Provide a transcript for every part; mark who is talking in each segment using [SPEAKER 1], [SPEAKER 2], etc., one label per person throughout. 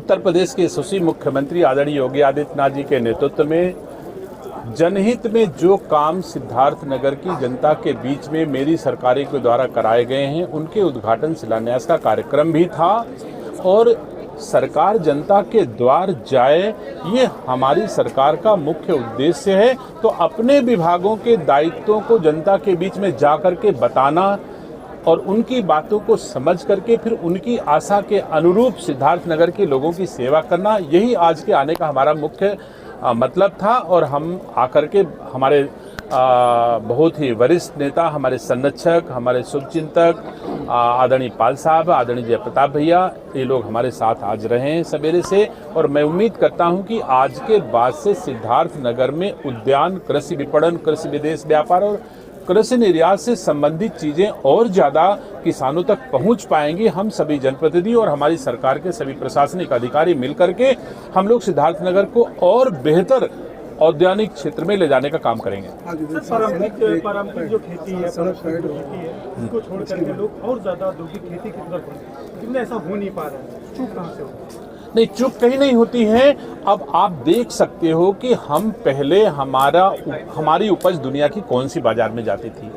[SPEAKER 1] उत्तर प्रदेश के यशस्वी मुख्यमंत्री आदरणीय योगी आदित्यनाथ जी के नेतृत्व में जनहित में जो काम सिद्धार्थनगर की जनता के बीच में मेरी सरकारों के द्वारा कराए गए हैं, उनके उद्घाटन शिलान्यास का कार्यक्रम भी था। और सरकार जनता के द्वार जाए, ये हमारी सरकार का मुख्य उद्देश्य है। तो अपने विभागों के दायित्वों को जनता के बीच में जा कर के बताना और उनकी बातों को समझ करके फिर उनकी आशा के अनुरूप सिद्धार्थनगर के लोगों की सेवा करना, यही आज के आने का हमारा मुख्य मतलब था। और हम आकर के हमारे बहुत ही वरिष्ठ नेता, हमारे संरक्षक, हमारे शुभचिंतक आदरणीय पाल साहब, आदरणीय जयप्रताप भैया, ये लोग हमारे साथ आज रहे हैं सवेरे से। और मैं उम्मीद करता हूं कि आज के बाद से सिद्धार्थनगर में उद्यान, कृषि विपणन, कृषि विदेश व्यापार और कृषि निर्यात से संबंधित चीज़ें और ज़्यादा किसानों तक पहुंच पाएंगी। हम सभी जनप्रतिनिधि और हमारी सरकार के सभी प्रशासनिक अधिकारी मिलकर के हम लोग सिद्धार्थनगर को और बेहतर औद्यानिक क्षेत्र में ले जाने का काम करेंगे।
[SPEAKER 2] पारंपरिक जो खेती है, उसको छोड़ करके लोग और ज़्यादा औद्योगिक खेती की तरफ बढ़े, लेकिन ऐसा हो नहीं पा रहा है। चूक कहाँ से हो?
[SPEAKER 1] नहीं, चूक कहीं नहीं होती है। अब आप देख सकते हो कि हम पहले हमारी उपज दुनिया की कौन सी बाजार में जाती थी।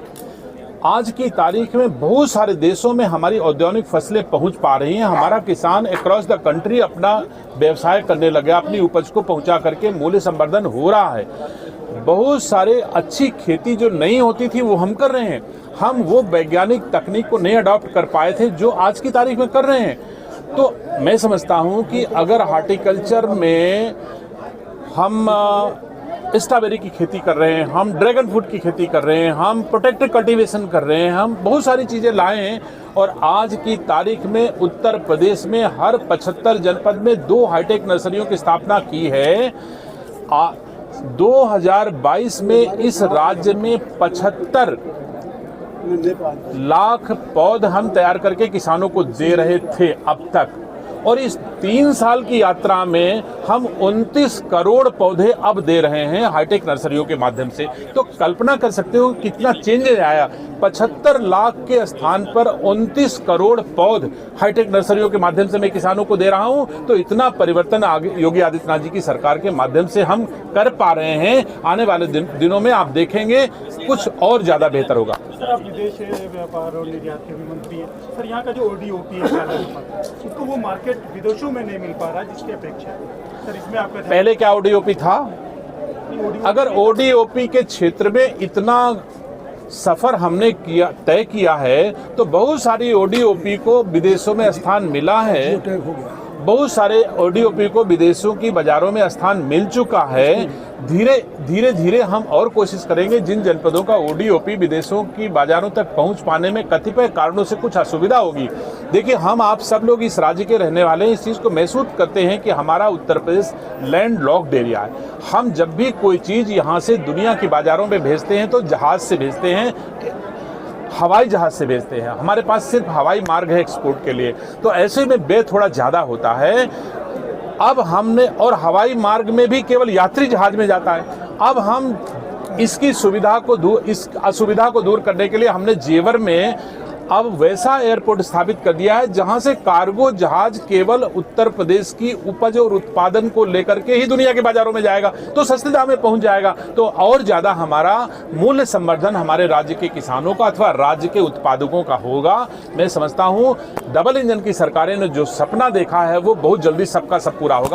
[SPEAKER 1] आज की तारीख में बहुत सारे देशों में हमारी औद्योगिक फसलें पहुंच पा रही हैं। हमारा किसान अक्रॉस द कंट्री अपना व्यवसाय करने लगा, अपनी उपज को पहुंचा करके मूल्य संवर्धन हो रहा है। बहुत सारे अच्छी खेती जो नहीं होती थी वो हम कर रहे हैं। हम वो वैज्ञानिक तकनीक को नहीं अडॉप्ट कर पाए थे जो आज की तारीख में कर रहे हैं। तो मैं समझता हूं कि अगर हार्टिकल्चर में हम स्ट्रॉबेरी की खेती कर रहे हैं, हम ड्रैगन फ्रूट की खेती कर रहे हैं, हम प्रोटेक्टेड कल्टीवेशन कर रहे हैं, हम बहुत सारी चीज़ें लाए हैं। और आज की तारीख में उत्तर प्रदेश में हर 75 जनपद में 2 हाईटेक नर्सरियों की स्थापना की है। 2022 में इस राज्य में 75 लाख पौध हम तैयार करके किसानों को दे रहे थे अब तक। और इस 3 साल की यात्रा में हम 29 करोड़ पौधे अब दे रहे हैं हाईटेक नर्सरियों के माध्यम से। तो कल्पना कर सकते हो कितना चेंज आया। 75 लाख के स्थान पर 29 करोड़ पौध हाईटेक नर्सरियों के माध्यम से मैं किसानों को दे रहा हूं। तो इतना परिवर्तन योगी आदित्यनाथ जी की सरकार के माध्यम से हम कर पा रहे हैं। आने वाले दिनों में आप देखेंगे कुछ और ज्यादा बेहतर होगा।
[SPEAKER 2] सर, आप विदेश व्यापार और निर्यात के भी मंत्री हैं। सर, यहाँ का जो ODOP है उसको वो मार्केट विदेशों में नहीं मिल पा रहा जिसकी अपेक्षा है। सर, इसमें आपका
[SPEAKER 1] पहले क्या ODOP था? अगर ODOP के क्षेत्र में इतना सफर हमने तय किया है तो बहुत सारी ODOP को विदेशों में स्थान मिला है। बहुत सारे ODOP को विदेशों की बाजारों में स्थान मिल चुका है। धीरे धीरे हम और कोशिश करेंगे। जिन जनपदों का ODOP विदेशों की बाजारों तक पहुंच पाने में कतिपय कारणों से कुछ असुविधा होगी। देखिए, हम आप सब लोग इस राज्य के रहने वाले हैं, इस चीज़ को महसूस करते हैं कि हमारा Uttar Pradesh land locked area है। हम जब भी कोई चीज़ यहाँ से दुनिया की बाजारों में भेजते हैं तो जहाज़ से भेजते हैं, हवाई जहाज से भेजते हैं। हमारे पास सिर्फ हवाई मार्ग है एक्सपोर्ट के लिए। तो ऐसे में व्यय थोड़ा ज़्यादा होता है। अब हमने, और हवाई मार्ग में भी केवल यात्री जहाज में जाता है। अब हम इस असुविधा को दूर करने के लिए हमने जेवर में अब वैसा एयरपोर्ट स्थापित कर दिया है जहां से कार्गो जहाज केवल उत्तर प्रदेश की उपज और उत्पादन को लेकर के ही दुनिया के बाजारों में जाएगा। तो सस्ते दाम में पहुंच जाएगा। तो और ज्यादा हमारा मूल्य संवर्धन हमारे राज्य के किसानों का अथवा राज्य के उत्पादकों का होगा। मैं समझता हूं डबल इंजन की सरकारें ने जो सपना देखा है वो बहुत जल्दी सबका सब पूरा होगा।